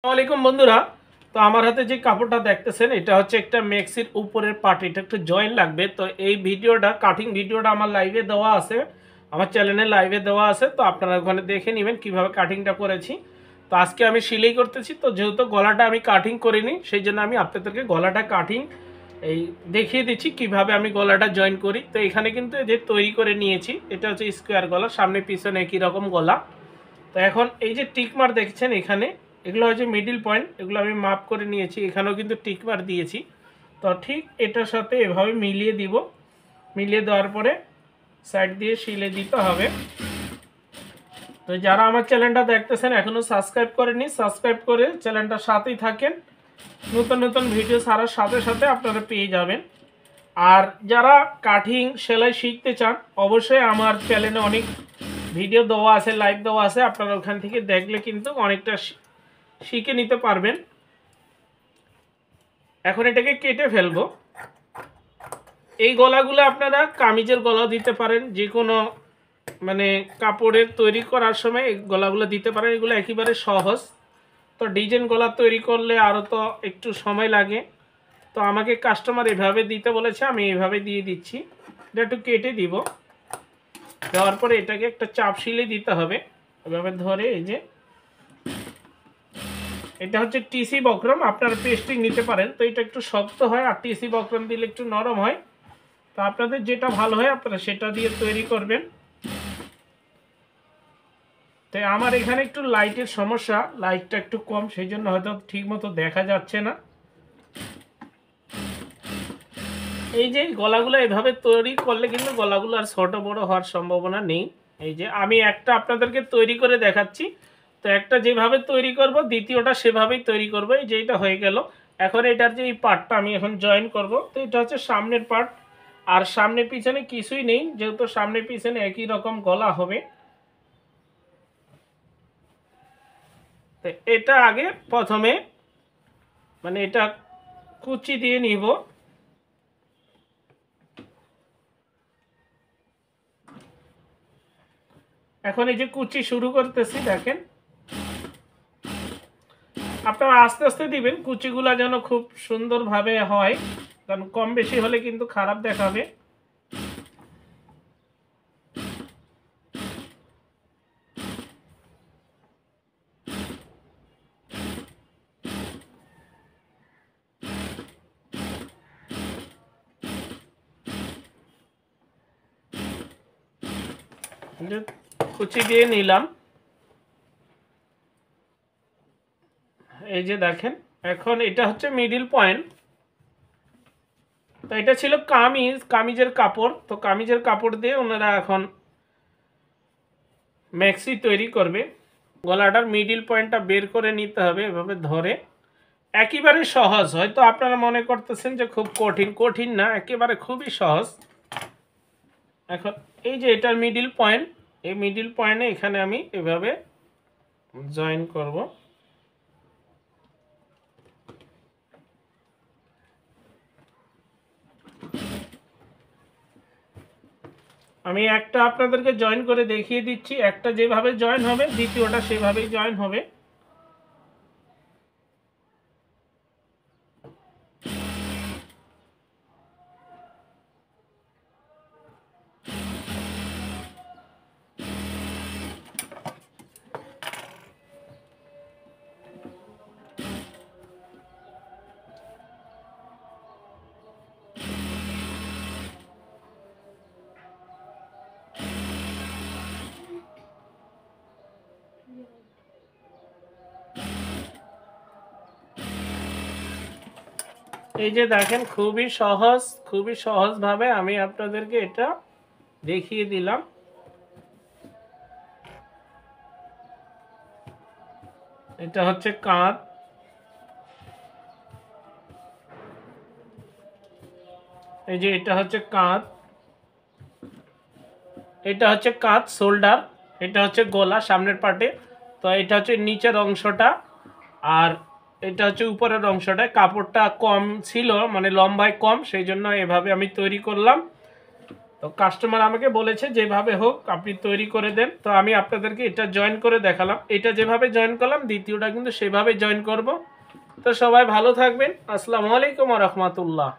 আসসালামাইকুম বন্ধুরা। তো আমার হাতে যে কাপড়টা দেখতেছেন এটা হচ্ছে একটা ম্যাক্সির উপরের পার্ট, এটা একটু জয়েন লাগবে। তো এই ভিডিওটা কাটিং ভিডিওটা আমার লাইভে দেওয়া আছে, আমার চ্যানেলে লাইভে দেওয়া আছে। তো আপনারা ওখানে দেখে নেবেন কিভাবে কাটিংটা করেছি। তো আজকে আমি সেলাই করতেছি, তো যেহেতু গলাটা আমি কাটিং করিনি সেই জন্য আমি আপনাদেরকে গলাটা কাটিং এই দেখিয়ে দিচ্ছি কিভাবে আমি গলাটা জয়েন করি। তো এখানে কিন্তু এই যে তৈরি করে নিয়েছি, এটা হচ্ছে স্কোয়ার গলা, সামনে পিছনে একই রকম গলা। তো এখন এই যে টিকমার দেখছেন এখানে, এগুলো হচ্ছে মিডিল পয়েন্ট, এগুলো আমি মাপ করে নিয়েছি, এখানেও কিন্তু টিকমার দিয়েছি। তো ঠিক এটার সাথে এভাবে মিলিয়ে দিব, মিলিয়ে দেওয়ার পরে সাইড দিয়ে সিলে দিতে হবে। তো যারা আমার চ্যানেলটা দেখতেছেন এখনও সাবস্ক্রাইব করেনি, সাবস্ক্রাইব করে চ্যানেলটার সাথেই থাকেন, নতুন নতুন ভিডিও ছাড়ার সাথে সাথে আপনারা পেয়ে যাবেন। আর যারা কাটিং সেলাই শিখতে চান অবশ্যই আমার চ্যানেলে অনেক ভিডিও দেওয়া আছে, লাইভ দেওয়া আছে, আপনারা ওখান থেকে দেখলে কিন্তু অনেকটা শিখে নিতে পারবেন। এখন এটাকে কেটে ফেলবো। এই গলাগুলো আপনারা কামিজের গলা দিতে পারেন, যে কোনো মানে কাপড়ের তৈরি করার সময় এই গলাগুলো দিতে পারেন, এগুলো একেবারে সহজ। তো ডিজাইন গলা তৈরি করলে আরও তো একটু সময় লাগে, তো আমাকে কাস্টমার এভাবে দিতে বলেছে, আমি এভাবে দিয়ে দিচ্ছি। এটা একটু কেটে দিব, দেওয়ার পরে এটাকে একটা চাপ সিলে দিতে হবে এভাবে ধরে। এই যে এটা হচ্ছে টিসি বক্রম, আপনারা পেস্টিং নিতে পারেন, তো এটা একটু শক্ত হয়, আর টিসি বক্রম দিলে একটু নরম হয়। তো আপনাদের যেটা ভালো হয় আপনারা সেটা দিয়ে তৈরি করবেন। তো আমার এখানে একটু লাইটের সমস্যা, লাইটটা একটু কম, সেই জন্য হয়তো ঠিক মতো দেখা যাচ্ছে না। এই যে গলাগুলো এভাবে তৈরি করলে কিন্তু গলাগুলো আর ছোট বড় হওয়ার সম্ভাবনা নেই। এই যে আমি একটা আপনাদেরকে তৈরি করে দেখাচ্ছি, তো একটা যেভাবে তৈরি করব দ্বিতীয়টা সেভাবেই তৈরি করব। এই যে এটা হয়ে গেল। এখন এটার যে এই পার্টটা আমি এখন জয়েন করব, তো এটা হচ্ছে সামনের পার্ট, আর সামনে পিছনে কিছুই নেই, যেহেতু সামনে পিছনে একই রকম গলা হবে। তো এটা আগে প্রথমে মানে এটা কুচি দিয়ে নিব। এখন এই যে কুচি শুরু করতেছি, দেখেন আপনারা আস্তে আস্তে দিবেন, কুচিগুলা যেন খুব সুন্দরভাবে হয়, কারণ কম বেশি হলে কিন্তু খারাপ দেখাবে। কুচি দিয়ে নিলাম, এই যে দেখেন। এখন এটা হচ্ছে মিডিল পয়েন্ট। তো এটা ছিল কামিজের কাপড়, তো কামিজের কাপড় দিয়ে ওনারা এখন ম্যাক্সি তৈরি করবে। গলাটার মিডিল পয়েন্টটা বের করে নিতে হবে এভাবে ধরে। একেবারে সহজ, হয়তো আপনারা মনে করতেছেন যে খুব কঠিন, কঠিন না, একেবারে খুবই সহজ। এখন এই যে এটার মিডিল পয়েন্ট, এই মিডিল পয়েন্টে এখানে আমি এভাবে জয়েন করব। আমি একটা আপনাদেরকে জয়েন করে দেখিয়ে দিচ্ছি, একটা যেভাবে জয়েন হবে দ্বিতীয়টা সেভাবেই জয়েন হবে। এই যে দেখেন খুবই সহজভাবে আমি আপনাদেরকে এটা দেখিয়ে দিলাম। এটা হচ্ছে কাঁধ, এই যে এটা হচ্ছে কাঁধ, এটা হচ্ছে কাঁধ শোল্ডার, এটা হচ্ছে গলা সামনের পার্টে। তো এটা হচ্ছে নিচের অংশটা, আর এটা হচ্ছে উপরের অংশটা। কাপড়টা কম ছিল, মানে লম্বায় কম, সেই জন্য এভাবে আমি তৈরি করলাম। তো কাস্টমার আমাকে বলেছে যেভাবে হোক আপনি তৈরি করে দেন। তো আমি আপনাদেরকে এটা জয়েন করে দেখালাম। এটা যেভাবে জয়েন করলাম দ্বিতীয়টা কিন্তু সেভাবে জয়েন করব। তো সবাই ভালো থাকবেন। আসসালামু আলাইকুম ওয়া রাহমাতুল্লাহ।